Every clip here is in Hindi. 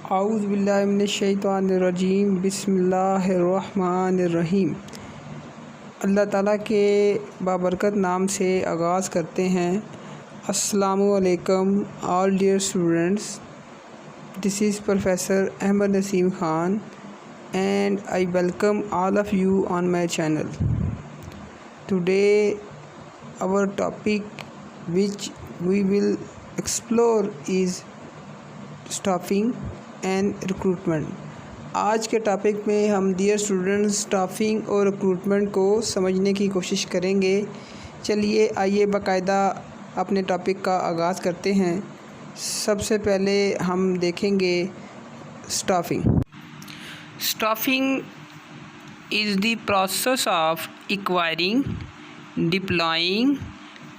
आऊज़ु बिल्लाहि मिनश्शैतानिर्रजीम बिस्मिल्लाहिर्रहमानिर्रहीम। अल्लाह ताला के बाबरकत नाम से आगाज़ करते हैं। अस्सलामु अलैकुम all dear students, this is professor Ahmad Naseem Khan and I welcome all of you on my channel. Today our topic which we will explore is staffing and recruitment. आज के टॉपिक में हम डियर स्टूडेंट्स स्टाफिंग और रिक्रूटमेंट को समझने की कोशिश करेंगे। चलिए आइए बाकायदा अपने टॉपिक का आगाज़ करते हैं। सबसे पहले हम देखेंगे staffing. Staffing is the process of acquiring, deploying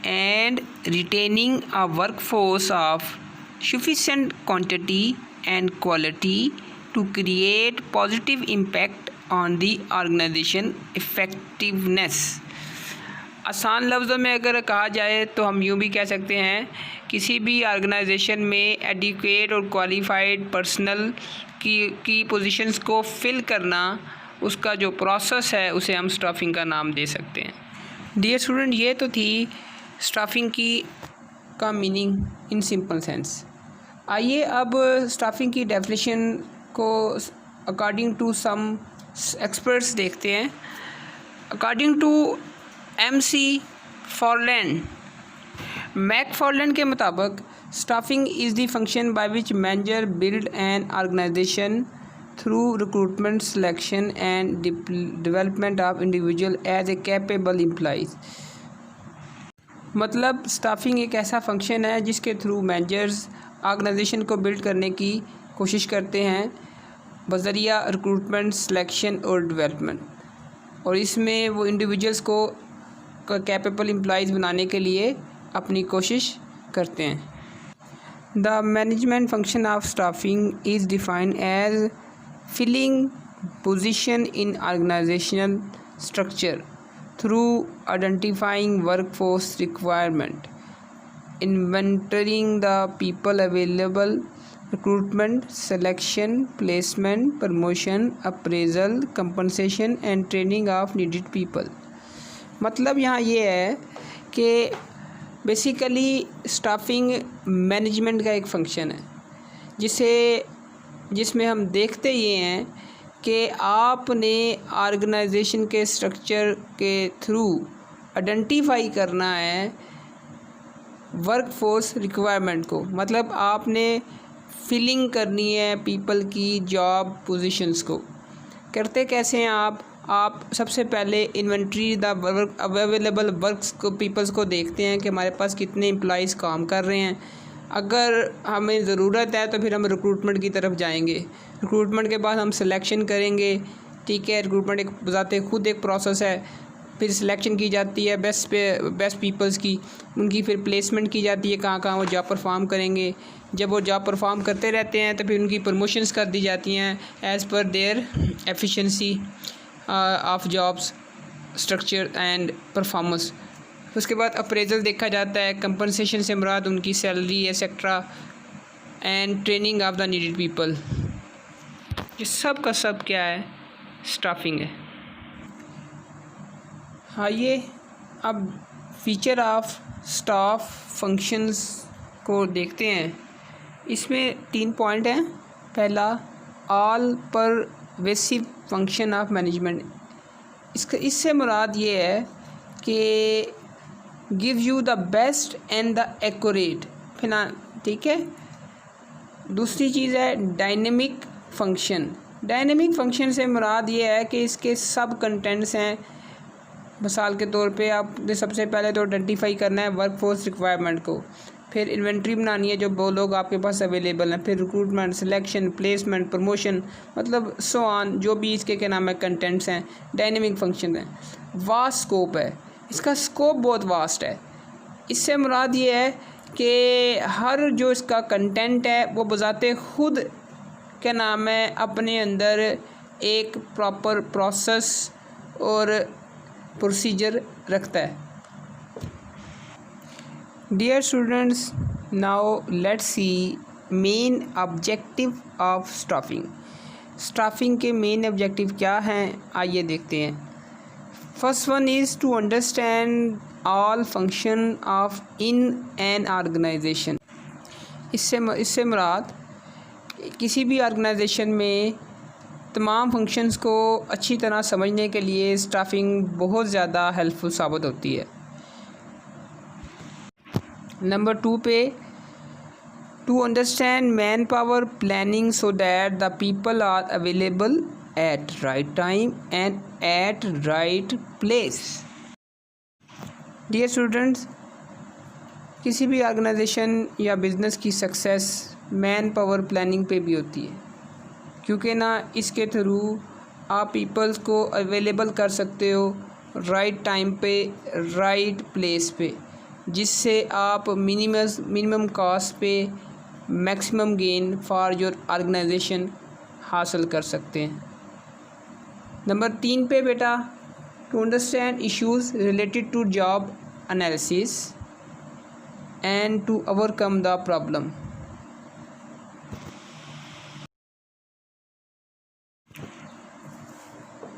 and retaining a workforce of sufficient quantity and quality to create positive impact on the organization effectiveness। आसान लफ्ज़ों में अगर कहा जाए तो हम यूँ भी कह सकते हैं किसी भी ऑर्गेनाइजेशन में एडिक्वेट और क्वालिफाइड पर्सनल की पोजीशंस को फिल करना, उसका जो प्रोसेस है उसे हम स्टाफिंग का नाम दे सकते हैं। डियर स्टूडेंट, ये तो थी स्टाफिंग का मीनिंग इन सिंपल सेंस। आइए अब स्टाफिंग की डेफिनेशन को अकॉर्डिंग टू सम एक्सपर्ट्स देखते हैं। अकॉर्डिंग टू मैकफार्लैंड के मुताबिक staffing is the function by which manager build an organisation through recruitment selection and development of individual as a capable employees. मतलब स्टाफिंग एक ऐसा फंक्शन है जिसके थ्रू मैनेजर्स ऑर्गेनाइजेशन को बिल्ड करने की कोशिश करते हैं बज़रिया रिक्रूटमेंट सिलेक्शन और डेवलपमेंट, और इसमें वो इंडिविजुअल्स को कैपेबल एम्प्लॉइज़ बनाने के लिए अपनी कोशिश करते हैं। The management function of staffing is defined as filling position in organizational structure through identifying workforce requirement, inventoring the people available, recruitment, selection, placement, promotion, appraisal, compensation and training of needed people. मतलब यहाँ ये है कि बेसिकली स्टाफिंग मैनेजमेंट का एक फ़ंक्शन है जिसमें हम देखते ये हैं कि आपने ऑर्गेनाइजेशन के स्ट्रक्चर के थ्रू आइडेंटिफाई करना है वर्कफोर्स रिक्वायरमेंट को। मतलब आपने फिलिंग करनी है पीपल की जॉब पोजीशंस को। करते कैसे हैं आप सबसे पहले inventory the work available works को पीपल्स को देखते हैं कि हमारे पास कितने एम्प्लॉइज़ काम कर रहे हैं। अगर हमें ज़रूरत है तो फिर हम रिक्रूटमेंट की तरफ जाएंगे। रिक्रूटमेंट के बाद हम सिलेक्शन करेंगे। ठीक है, रिक्रूटमेंट एक बजाते खुद एक प्रोसेस है। फिर सिलेक्शन की जाती है बेस्ट पीपल्स की, उनकी फिर प्लेसमेंट की जाती है कहाँ कहाँ वो जॉब परफॉर्म करेंगे। जब वो जॉब परफॉर्म करते रहते हैं तो फिर उनकी प्रमोशंस कर दी जाती हैं as per their efficiency of jobs structure and performance. उसके बाद अप्रेजल देखा जाता है, कंपनसेशन से मुराद उनकी salary etcetera, and training of the needed people. ये सब का सब क्या है? स्टाफिंग है। आइए अब फीचर ऑफ स्टाफ फंक्शंस को देखते हैं। इसमें 3 पॉइंट हैं। पहला, all pervasive function of management. इससे मुराद ये है कि give you the best and the accurate ठीक है। दूसरी चीज़ है डायनेमिक फंक्शन। डायनेमिक फंक्शन से मुराद ये है कि इसके सब कंटेंट्स हैं। मिसाल के तौर पे आपने सबसे पहले तो आइडेंटिफाई करना है वर्कफोर्स रिक्वायरमेंट को, फिर इन्वेंट्री बनानी है जो वो लोग आपके पास अवेलेबल हैं, फिर रिक्रूटमेंट, सिलेक्शन, प्लेसमेंट, प्रमोशन, मतलब सो ऑन जो भी इसके क्या नाम है कंटेंट्स हैं, डायनेमिक फंक्शन है। वास्ट स्कोप है, इसका स्कोप बहुत वास्ट है। इससे मुराद ये है कि हर जो इसका कंटेंट है वो बजाते खुद क्या नाम है अपने अंदर एक प्रॉपर प्रोसेस और प्रोसीजर रखता है। Dear students, now let's see main objective of staffing. Staffing के मेन ऑब्जेक्टिव क्या हैं, आइए देखते हैं। First one is to understand all function of in an organisation. इससे मुराद किसी भी ऑर्गेनाइजेशन में तमाम फंक्शंस को अच्छी तरह समझने के लिए स्टाफिंग बहुत ज़्यादा हेल्पफुल साबित होती है। नंबर 2 पे, to understand man power planning so that the people are available at right time and at right place. Dear students, किसी भी ऑर्गेनाइजेशन या बिज़नेस की सक्सेस मैन पावर प्लानिंग पे भी होती है, क्योंकि ना इसके थ्रू आप पीपल्स को अवेलेबल कर सकते हो राइट टाइम पे, राइट प्लेस पे, जिससे आप मिनिमम कॉस्ट पे maximum gain for your organisation हासिल कर सकते हैं। नंबर 3 पे बेटा, to understand issues related to job analysis and to overcome the problem.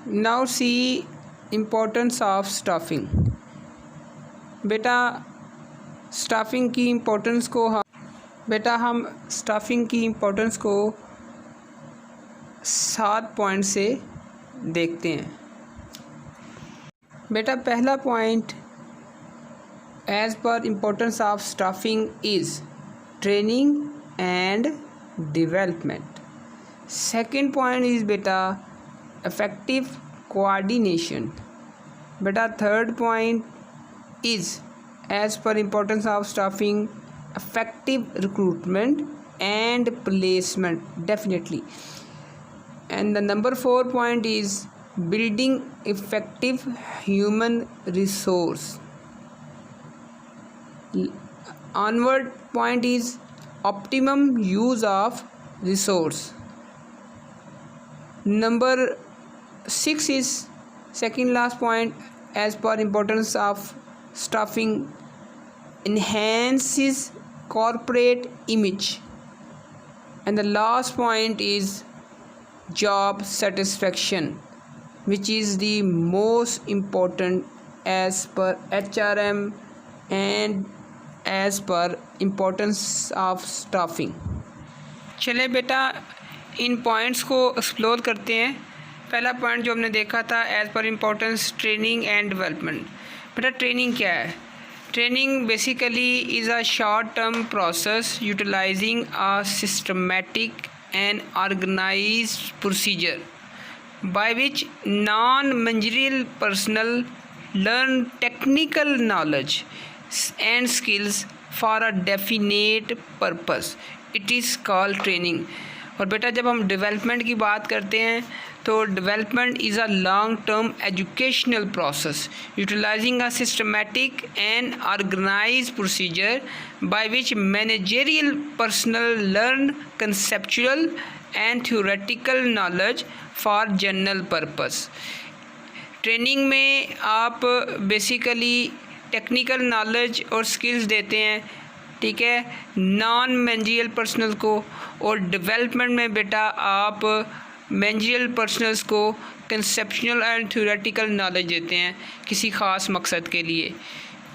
Now see importance of staffing. बेटा स्टाफिंग की इम्पोर्टेंस को हम स्टाफिंग की इम्पोर्टेंस को 7 पॉइंट से देखते हैं। बेटा पहला पॉइंट, एज पर importance of staffing is training and development. Second point is बेटा effective coordination. Beta third point is, as per importance of staffing, effective recruitment and placement, definitely. And the number 4 point is building effective human resource. Onward point is optimum use of resource. Number 6 is second last point, as per importance of staffing, enhances corporate image. And the last point is job satisfaction, which is the most important as per HRM and as per importance of staffing. चले बेटा इन पॉइंट्स को एक्सप्लोर करते हैं। पहला पॉइंट जो हमने देखा था, एज पर इम्पोर्टेंस ट्रेनिंग एंड डेवलपमेंट। बेटा ट्रेनिंग क्या है? Training basically is a short term process utilising a systematic and organised procedure by which non managerial personnel learn technical knowledge and skills for a definite purpose. It is called training. और बेटा जब हम डेवलपमेंट की बात करते हैं तो development is a long term educational process utilising a systematic and organised procedure by which managerial personnel learn conceptual and theoretical knowledge for general purpose. Training में आप बेसिकली टेक्निकल नॉलेज और स्किल्स देते हैं, ठीक है, नॉन मैनेजरियल पर्सनल को, और डेवलपमेंट में बेटा आप मैनेजरियल पर्सनल्स को कंसेप्चुअल एंड थ्योरेटिकल नॉलेज देते हैं किसी ख़ास मकसद के लिए।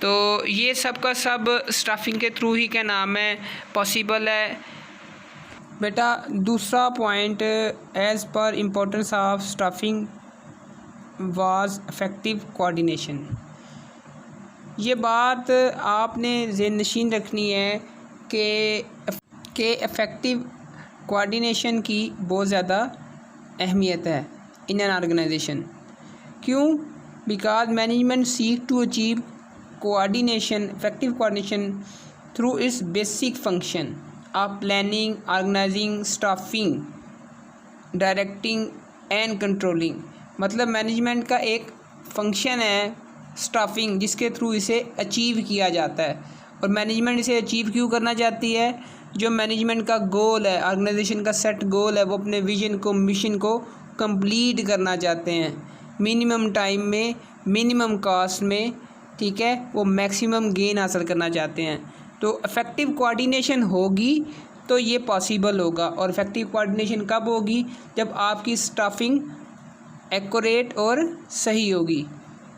तो ये सब का सब स्टाफिंग के थ्रू ही क्या नाम है पॉसिबल है। बेटा दूसरा पॉइंट, एज़ पर importance of staffing was effective coordination. ये बात आपने ज़हन नशीन रखनी है कि इफ़ेक्टिव कोऑर्डिनेशन की बहुत ज़्यादा अहमियत है इन एन ऑर्गेनाइजेशन। क्यों? Because management seek to achieve coordination, effective coordination through its basic function of planning, organising, staffing, directing and controlling. मतलब मैनेजमेंट का एक फंक्शन है स्टाफिंग, जिसके थ्रू इसे अचीव किया जाता है। और मैनेजमेंट इसे अचीव क्यों करना चाहती है? जो मैनेजमेंट का गोल है, ऑर्गेनाइजेशन का सेट गोल है, वो अपने विजन को, मिशन को कंप्लीट करना चाहते हैं मिनिमम टाइम में, मिनिमम कॉस्ट में, ठीक है, वो मैक्सिमम गेन हासिल करना चाहते हैं। तो इफ़ेक्टिव कोऑर्डिनेशन होगी तो ये पॉसिबल होगा। और इफेक्टिव कोऑर्डिनेशन कब होगी? जब आपकी स्टाफिंग एक्यूरेट और सही होगी।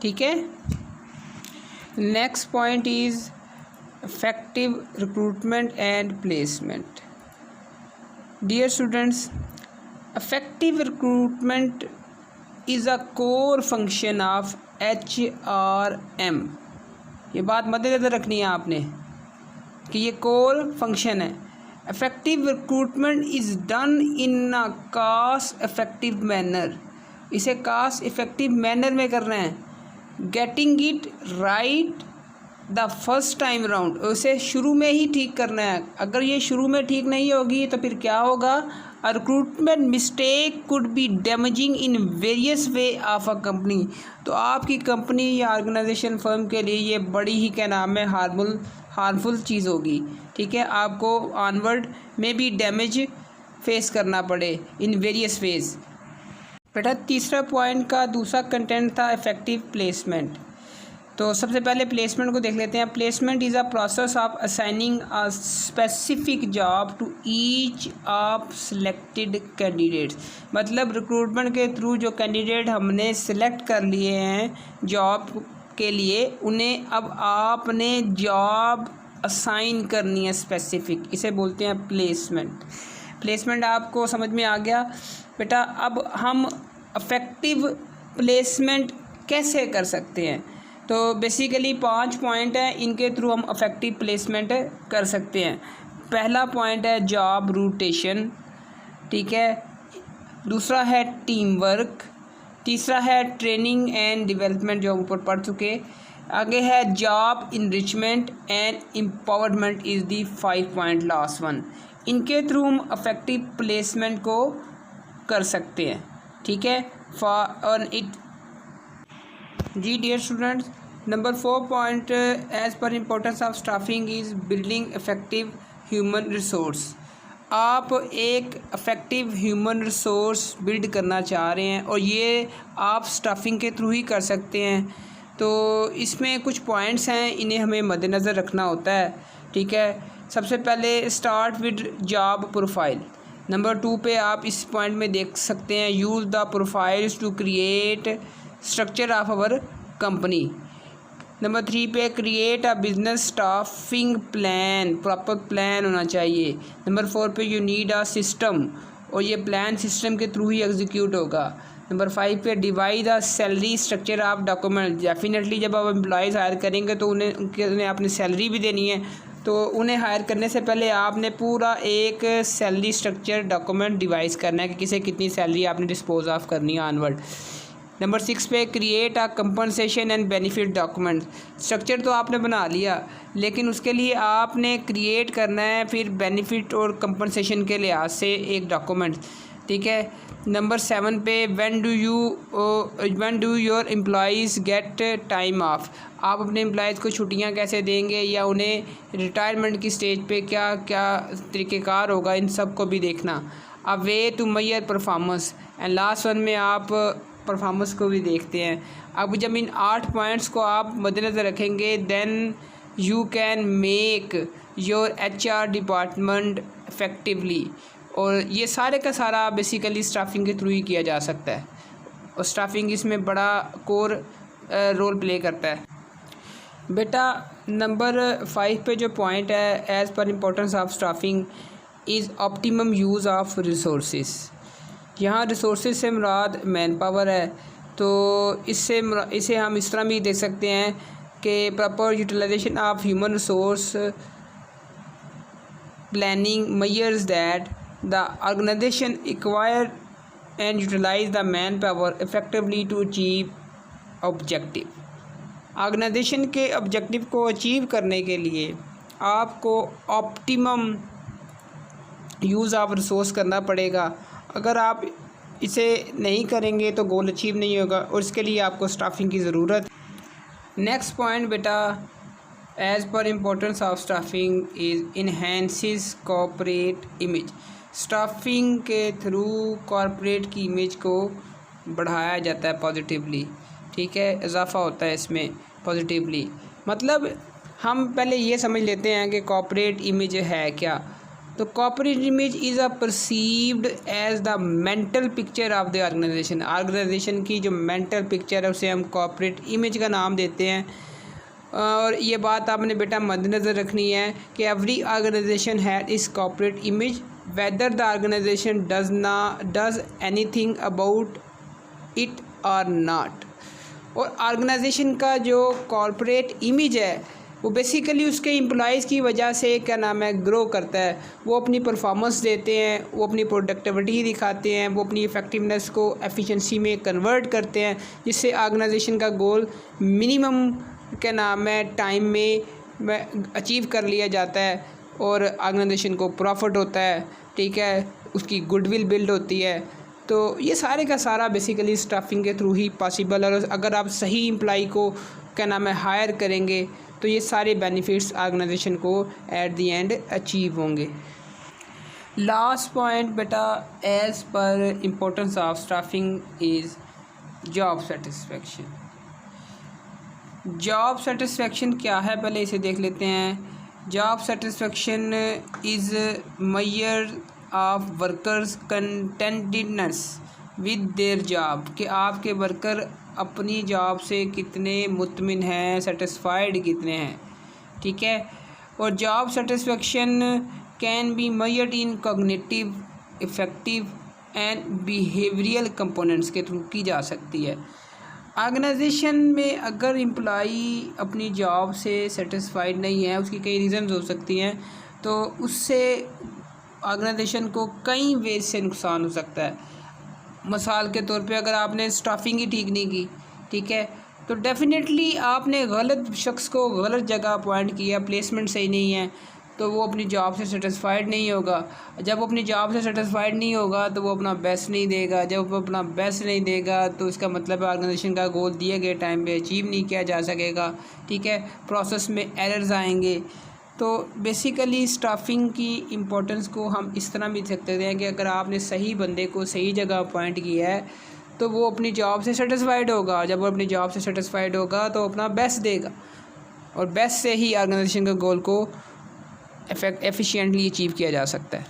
ठीक है। Next point is effective recruitment and placement. Dear students, effective recruitment is a core function of HRM। ये बात मद्देनज़र रखनी है आपने कि ये कोर फंक्शन है। Effective recruitment is done in a cost effective manner. इसे कॉस्ट इफेक्टिव मैनर में कर रहे हैं। Getting it right the first time round. उसे शुरू में ही ठीक करना है। अगर ये शुरू में ठीक नहीं होगी तो फिर क्या होगा? अ recruitment mistake could be damaging in various way of a company. तो आपकी कंपनी या ऑर्गेनाइजेशन फर्म के लिए ये बड़ी ही क्या नाम है हार्मफुल चीज़ होगी। ठीक है, आपको ऑनवर्ड में भी डैमेज फेस करना पड़े इन वेरियस वेज। बेटा तीसरा पॉइंट का दूसरा कंटेंट था इफेक्टिव प्लेसमेंट। तो सबसे पहले प्लेसमेंट को देख लेते हैं। Placement is a process of assigning a specific job to each of selected candidates. मतलब रिक्रूटमेंट के थ्रू जो कैंडिडेट हमने सिलेक्ट कर लिए हैं जॉब के लिए, उन्हें अब आपने जॉब असाइन करनी है स्पेसिफिक। इसे बोलते हैं प्लेसमेंट। प्लेसमेंट आपको समझ में आ गया बेटा। अब हम इफेक्टिव प्लेसमेंट कैसे कर सकते हैं? तो बेसिकली 5 पॉइंट हैं, इनके थ्रू हम इफेक्टिव प्लेसमेंट कर सकते हैं। पहला पॉइंट है जॉब रोटेशन। ठीक है। दूसरा है टीम वर्क। तीसरा है ट्रेनिंग एंड डेवलपमेंट, जो हम ऊपर पढ़ चुके। आगे है job enrichment and empowerment is the 5 point last one. इनके थ्रू हम इफेक्टिव प्लेसमेंट को कर सकते हैं। ठीक है। फॉर इट जी dear students, number 4 point as पर importance of staffing is building effective human resource. आप एक इफेक्टिव ह्यूमन रिसोर्स बिल्ड करना चाह रहे हैं और ये आप स्टाफिंग के थ्रू ही कर सकते हैं। तो इसमें कुछ पॉइंट्स हैं, इन्हें हमें मद्देनज़र रखना होता है। ठीक है। सबसे पहले start with job profile. Number 2 पे आप इस पॉइंट में देख सकते हैं use the profiles to create structure of our company. Number 3 पे create a business staffing plan. Proper plan होना चाहिए। नंबर 4 पे यू नीड अ सिस्टम, और ये प्लान सिस्टम के थ्रू ही एग्जीक्यूट होगा। नंबर 5 पे divide the salary structure of document. Definitely जब आप एम्प्लॉयज़ हायर करेंगे तो उन्हें आपने सैलरी भी देनी है। तो उन्हें हायर करने से पहले आपने पूरा एक सैलरी स्ट्रक्चर डॉक्यूमेंट डिवाइस करना है कि किसे कितनी सैलरी आपने डिस्पोज ऑफ करनी है ऑनवर्ड। नंबर 6 पे create a compensation and benefit document. Structure तो आपने बना लिया, लेकिन उसके लिए आपने क्रिएट करना है फिर बेनिफिट और कंपनसेशन के लिहाज से एक डॉक्यूमेंट। ठीक है। नंबर 7 पे when do your employees get time of. आप अपने एम्प्लॉयज़ को छुट्टियां कैसे देंगे या उन्हें रिटायरमेंट की स्टेज पे क्या क्या तरीक़ेकार होगा, इन सब को भी देखना। A way to measure performance and last one में आप परफॉर्मेंस को भी देखते हैं। अब जब इन 8 पॉइंट्स को आप मद्देनज़र रखेंगे then you can make your HR department effectively. और ये सारे का सारा बेसिकली स्टाफिंग के थ्रू ही किया जा सकता है, और स्टाफिंग इसमें बड़ा कोर रोल प्ले करता है। बेटा नंबर 5 पे जो पॉइंट है एज़ पर importance of staffing is optimum use of resources. यहाँ रिसोर्सेज से मुराद मैन पावर है। तो इसे हम इस तरह भी देख सकते हैं कि proper utilisation of human resource planning measures that the organisation acquire and utilise the man power effectively to achieve objective. Organisation के ऑब्जेक्टिव को अचीव करने के लिए आपको ऑप्टिमम यूज़ ऑफ रिसोर्स करना पड़ेगा। अगर आप इसे नहीं करेंगे तो गोल अचीव नहीं होगा, और इसके लिए आपको स्टाफिंग की ज़रूरत। नेक्स्ट पॉइंट बेटा एज़ पर importance of staffing is enhances corporate image. Staffing के थ्रू कॉर्पोरेट की इमेज को बढ़ाया जाता है पॉजिटिवली। ठीक है, इजाफा होता है इसमें पॉजिटिवली। मतलब हम पहले ये समझ लेते हैं कि कॉर्पोरेट इमेज है क्या। तो corporate image is a perceived as the mental picture of the organisation की जो मेंटल पिक्चर है उसे हम कॉर्पोरेट इमेज का नाम देते हैं। और ये बात आपने बेटा मद्देनज़र रखनी है कि every organisation had is corporate image whether the organisation does anything about it और नॉट। और ऑर्गेनाइजेशन का जो कॉर्पोरेट इमेज है वो बेसिकली उसके एम्प्लॉइज़ की वजह से क्या नाम है ग्रो करता है। वो अपनी परफॉर्मेंस देते हैं, वो अपनी प्रोडक्टिविटी दिखाते हैं, वो अपनी इफ़ेक्टिवनेस को एफिशिएंसी में कन्वर्ट करते हैं, जिससे ऑर्गेनाइजेशन का गोल मिनिमम क्या नाम है टाइम में अचीव कर लिया जाता है और ऑर्गेनाइजेशन को प्रॉफिट होता है, ठीक है, उसकी गुडविल बिल्ड होती है। तो ये सारे का सारा बेसिकली स्टाफिंग के थ्रू ही पॉसिबल है। और अगर आप सही एम्प्लॉई को क्या नाम है हायर करेंगे तो ये सारे बेनिफिट्स ऑर्गेनाइजेशन को एट द एंड अचीव होंगे। लास्ट पॉइंट बेटा एज पर importance of staffing is job satisfaction. Job satisfaction क्या है पहले इसे देख लेते हैं। Job satisfaction is measure of workers contentedness with their job, कि आपके वर्कर अपनी जॉब से कितने मुतमिन हैं, सेटिस्फाइड कितने हैं, ठीक है। और job satisfaction can be measured in cognitive, effective and behavioural components के थ्रू की जा सकती है। ऑर्गेनाइजेशन में अगर एम्प्लॉई अपनी जॉब से सेटिस्फाइड नहीं है, उसकी कई रीज़न्स हो सकती हैं, तो उससे ऑर्गेनाइजेशन को कई वेज से नुकसान हो सकता है। मिसाल के तौर पे अगर आपने स्टाफिंग ही ठीक नहीं की, ठीक है, तो डेफिनेटली आपने गलत शख्स को गलत जगह अपॉइंट किया, प्लेसमेंट सही नहीं है, तो वो अपनी जॉब से सेटिस्फाइड नहीं होगा। जब वो अपनी जॉब से सेटिस्फाइड नहीं होगा तो वो अपना बेस्ट नहीं देगा। जब वो अपना बेस्ट नहीं देगा तो इसका मतलब है ऑर्गेनाइजेशन का गोल दिए गए टाइम पे अचीव नहीं किया जा सकेगा, ठीक है, प्रोसेस में एरर्स आएंगे। तो बेसिकली स्टाफिंग की इम्पोर्टेंस को हम इस तरह भी देख सकते हैं कि अगर आपने सही बंदे को सही जगह अपॉइंट किया है तो वो अपनी जॉब से सेटिस्फाइड होगा। जब वो अपनी जॉब से सेटिस्फाइड होगा तो अपना बेस्ट देगा, और बेस्ट से ही ऑर्गेनाइजेशन के गोल को एफिशिएंटली अचीव किया जा सकता है।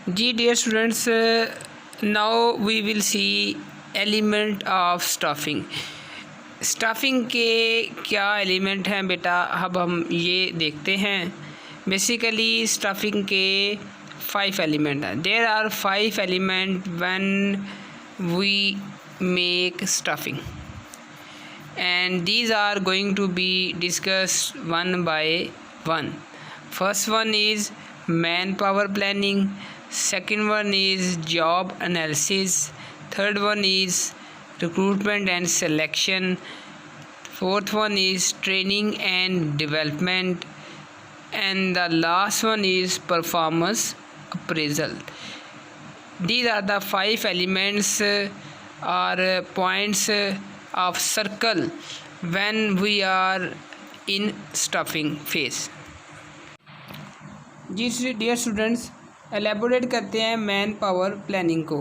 जी dear students, now we will see element of staffing. Staffing के क्या एलिमेंट हैं बेटा, अब हम ये देखते हैं। बेसिकली स्टाफिंग के 5 एलिमेंट हैं। There are 5 element when we make staffing and these are going to be discussed one by one. First one is manpower planning, second one is job analysis, third one is recruitment and selection, fourth one is training and development, and the last one is performance appraisal. These are the 5 elements or points of circle when we are in staffing phase. जी डियर स्टूडेंट्स, एलेबोरेट करते हैं मैन पावर प्लानिंग को।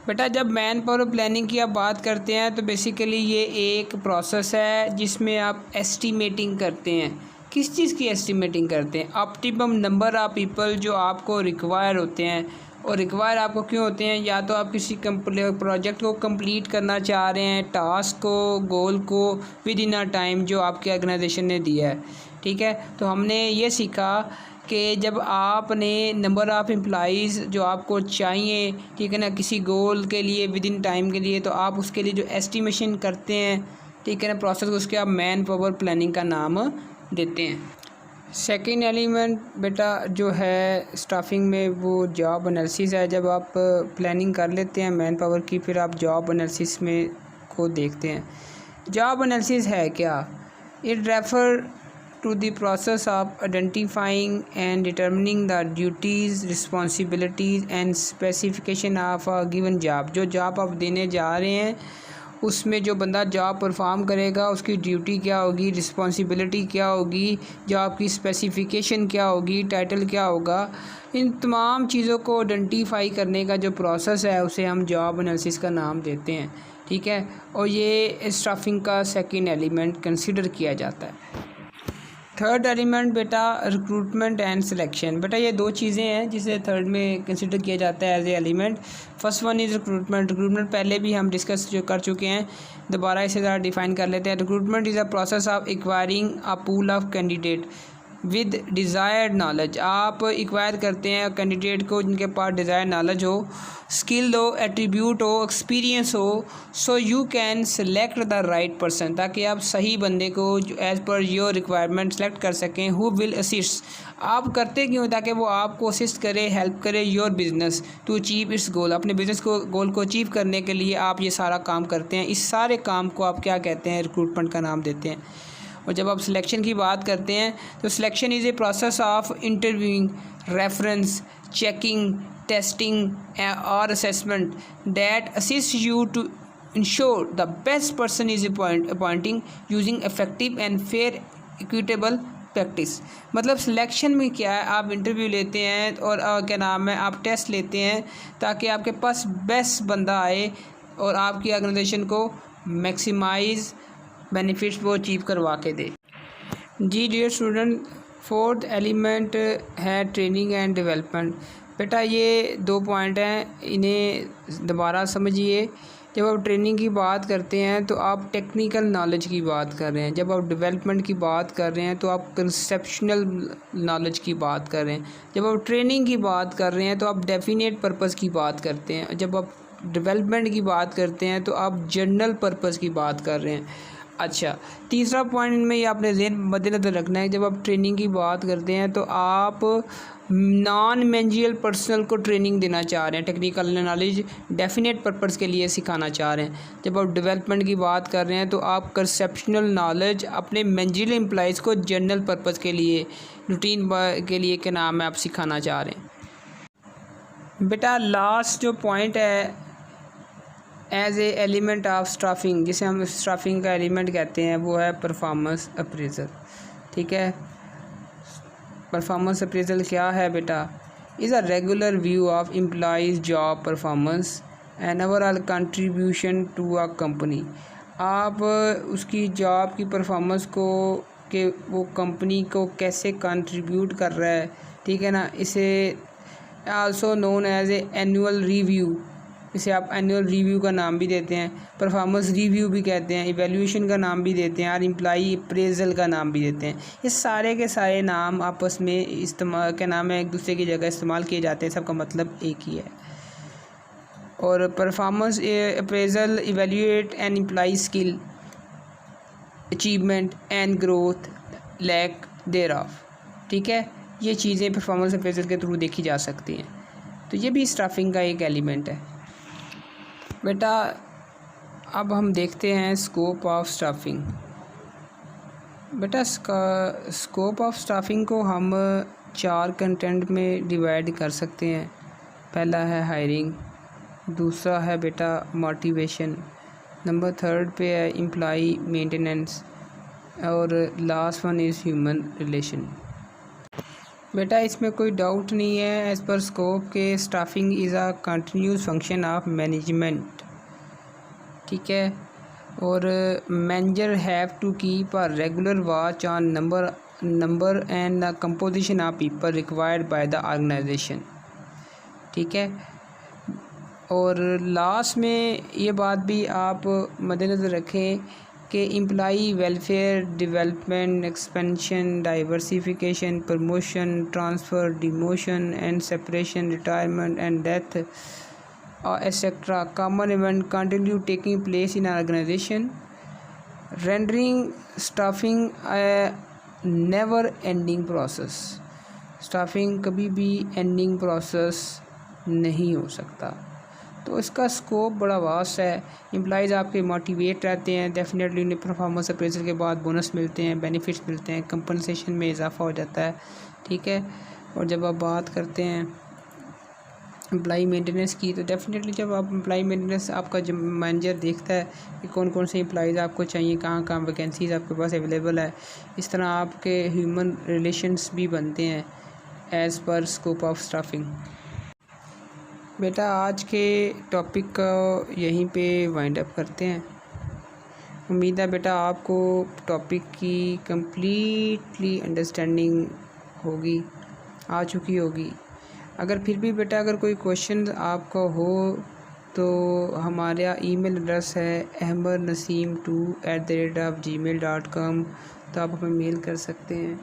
बेटा जब मैन पावर प्लानिंग की आप बात करते हैं तो बेसिकली ये एक प्रोसेस है जिसमें आप एस्टीमेटिंग करते हैं। किस चीज़ की एस्टीमेटिंग करते हैं? ऑप्टिमम नंबर ऑफ़ पीपल जो आपको रिक्वायर होते हैं। और रिक्वायर आपको क्यों होते हैं? या तो आप किसी प्रोजेक्ट को कंप्लीट करना चाह रहे हैं, टास्क को, गोल को विद इन अ टाइम जो आपके ऑर्गेनाइजेशन ने दिया है, ठीक है। तो हमने ये सीखा कि जब आपने नंबर ऑफ़ एम्प्लॉइज़ जो आपको चाहिए, ठीक है ना, किसी गोल के लिए विद इन टाइम के लिए, तो आप उसके लिए जो एस्टिमेशन करते हैं, ठीक है ना, प्रोसेस, उसके आप मैन पावर प्लानिंग का नाम देते हैं। सेकेंड एलिमेंट बेटा जो है स्टाफिंग में वो जॉब एनालिसिस है। जब आप प्लानिंग कर लेते हैं मैन पावर की, फिर आप जॉब एनालिसिस में को देखते हैं। जॉब एनालिसिस है क्या? It refer to the process of identifying and determining the duties, responsibilities and specification of a given job. जो जॉब आप देने जा रहे हैं उसमें जो बंदा जॉब परफॉर्म करेगा उसकी ड्यूटी क्या होगी, रिस्पॉन्सिबिलिटी क्या होगी, जॉब की स्पेसिफिकेशन क्या होगी, टाइटल क्या होगा। इन तमाम चीज़ों को आइडेंटिफाई करने का जो प्रोसेस है उसे हम जॉब एनालिसिस का नाम देते हैं, ठीक है। और ये स्टाफिंग का सेकंड एलिमेंट कंसिडर किया जाता है। थर्ड एलिमेंट बेटा रिक्रूटमेंट एंड सिलेक्शन। बेटा ये दो चीज़ें हैं जिसे थर्ड में कंसिडर किया जाता है as a element. First one is recruitment. Recruitment पहले भी हम डिस्कस जो कर चुके हैं, दोबारा इसे ज़रा डिफाइन कर लेते हैं। Recruitment is a process of acquiring a pool of candidate with desired knowledge. आप एक्वायर करते हैं कैंडिडेट को जिनके पास डिज़ायर्ड नॉलेज हो, स्किल हो, एट्रीब्यूट हो, एक्सपीरियंस हो, so you can select the right person, ताकि आप सही बंदे को as per your requirement select कर सकें। हु विल असिस्ट, आप करते क्यों, ताकि वो आपको असिस्ट करे, हेल्प करे your business to achieve its goal. अपने बिज़नेस को गोल को अचीव करने के लिए आप ये सारा काम करते हैं। इस सारे काम को आप क्या कहते हैं, रिक्रूटमेंट का नाम देते हैं। और जब आप सिलेक्शन की बात करते हैं तो selection is a process of interviewing, reference, checking, testing और assessment that assist you to ensure the best person is appointing using effective and fair equitable practice. मतलब सिलेक्शन में क्या है, आप इंटरव्यू लेते हैं और क्या नाम है, आप टेस्ट लेते हैं ताकि आपके पास बेस्ट बंदा आए और आपकी ऑर्गेनाइजेशन को मैक्सिमाइज़ बेनिफिट्स वो अचीव करवा के दे। जी डियर स्टूडेंट, फोर्थ एलिमेंट है ट्रेनिंग एंड डेवलपमेंट। बेटा ये दो पॉइंट हैं, इन्हें दोबारा समझिए। जब आप ट्रेनिंग की बात करते हैं तो आप टेक्निकल नॉलेज की बात कर रहे हैं। जब आप डेवलपमेंट की बात कर रहे हैं तो आप कंसेप्शनल नॉलेज की बात कर रहे हैं। जब आप ट्रेनिंग की बात कर रहे हैं तो आप डेफिनेट पर्पस की बात करते हैं। जब आप डेवलपमेंट की बात करते हैं तो आप जनरल पर्पस की बात कर रहे हैं। अच्छा, तीसरा पॉइंट इनमें ये आपने ज़हन मद्देनज़र रखना है। जब आप ट्रेनिंग की बात करते हैं तो आप नॉन मैनेजियल पर्सनल को ट्रेनिंग देना चाह रहे हैं, टेक्निकल नॉलेज डेफिनेट पर्पस के लिए सिखाना चाह रहे हैं। जब आप डेवलपमेंट की बात कर रहे हैं तो आप कंसेप्शनल नॉलेज अपने मैनेजियल एम्प्लॉइज़ को जनरल पर्पस के लिए, रूटीन के लिए के नाम है, आप सिखाना चाह रहे हैं। बेटा लास्ट जो पॉइंट है as a element of staffing, जिसे हम स्टाफिंग का एलिमेंट कहते हैं, वो है परफॉर्मेंस अप्रेजल। ठीक है, परफॉर्मेंस अप्रेजल क्या है बेटा? Is a regular view of employees job performance and overall contribution to a company. आप उसकी जॉब की परफॉर्मेंस को कि वो कंपनी को कैसे कंट्रीब्यूट कर रहा है, ठीक है ना, इसे also known as a annual review, इसे आप एनुअल रिव्यू का नाम भी देते हैं, परफॉर्मेंस रिव्यू भी कहते हैं, इवैल्यूएशन का नाम भी देते हैं और एम्प्लॉई अप्रेजल का नाम भी देते हैं। ये सारे के सारे नाम आपस में इस्तेमाल क्या नाम है, एक दूसरे की जगह इस्तेमाल किए जाते हैं, सबका मतलब एक ही है। और performance appraisal evaluate an employee skill, achievement and growth, lack thereof. ठीक है, ये चीज़ें परफॉर्मेंस अप्रेजल के थ्रू देखी जा सकती हैं। तो ये भी स्टाफिंग का एक एलिमेंट है। बेटा अब हम देखते हैं स्कोप ऑफ स्टाफिंग। बेटा स्कोप ऑफ स्टाफिंग को हम 4 कंटेंट में डिवाइड कर सकते हैं। पहला है हायरिंग, दूसरा है बेटा मोटिवेशन, नंबर 3 पे है एम्प्लॉई मेंटेनेंस और last one is human relation. बेटा इसमें कोई डाउट नहीं है, एज़ पर स्कोप के staffing is a continuous function of management. ठीक है, और manager have to keep a regular watch on number and the composition of people required by the organisation. ठीक है, और लास्ट में ये बात भी आप मद्देनज़र रखें कि employee welfare, development, expansion, diversification, promotion, transfer, demotion and separation, retirement and death etcetera common event continue taking place in organisation, rendering staffing never ending process. Staffing कभी भी एंडिंग प्रोसेस नहीं हो सकता। तो इसका स्कोप बड़ा वास्ट है। एम्प्लॉइज़ आपके मोटिवेट रहते हैं, डेफिनेटली उन्हें परफॉर्मेंस अप्रेजल के बाद बोनस मिलते हैं, बेनिफिट्स मिलते हैं, कंपनसेशन में इजाफा हो जाता है। ठीक है, और जब आप बात करते हैं एम्प्लॉई मेंटेनेंस की, तो डेफिनेटली जब आप एम्प्लॉई मेंटेनेंस, आपका जब मैनेजर देखता है कि कौन कौन से एम्प्लॉइज़ आपको चाहिए, कहाँ कहाँ वैकेंसीज़ आपके पास अवेलेबल है, इस तरह आपके ह्यूमन रिलेशंस भी बनते हैं as per scope of staffing. बेटा आज के टॉपिक को यहीं पे वाइंड अप करते हैं। उम्मीद है बेटा आपको टॉपिक की कंप्लीटली अंडरस्टैंडिंग होगी, आ चुकी होगी। अगर फिर भी बेटा अगर कोई क्वेश्चन आपका हो तो हमारा ईमेल एड्रेस है ahmednaseem2@gmail.com, तो आप हमें मेल कर सकते हैं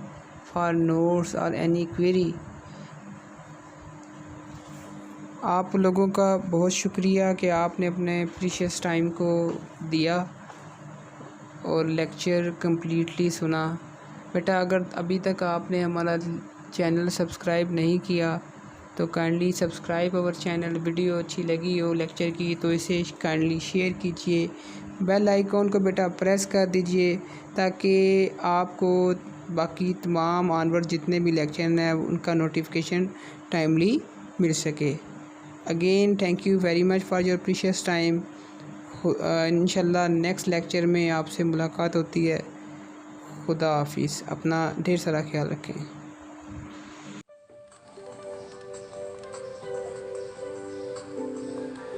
फॉर नोट्स और एनी क्वेरी। आप लोगों का बहुत शुक्रिया कि आपने अपने प्रीशियस टाइम को दिया और लेक्चर कम्प्लीटली सुना। बेटा अगर अभी तक आपने हमारा चैनल सब्सक्राइब नहीं किया तो kindly subscribe our channel. Video अच्छी लगी हो लेक्चर की तो इसे काइंडली शेयर कीजिए। बेल आइकॉन को बेटा प्रेस कर दीजिए ताकि आपको बाकी तमाम ऑनवर्ड जितने भी लेक्चर हैं उनका नोटिफिकेशन टाइमली मिल सके। Again thank you very much for your precious time. इंशाल्लाह नेक्स्ट लेक्चर में आपसे मुलाकात होती है। खुदा हाफिज़। अपना ढेर सारा ख्याल रखें।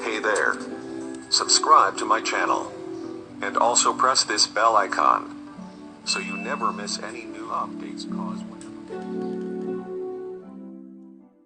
Hey there. Subscribe to my channel. And also press this bell icon so you never miss any new updates. Cause whenever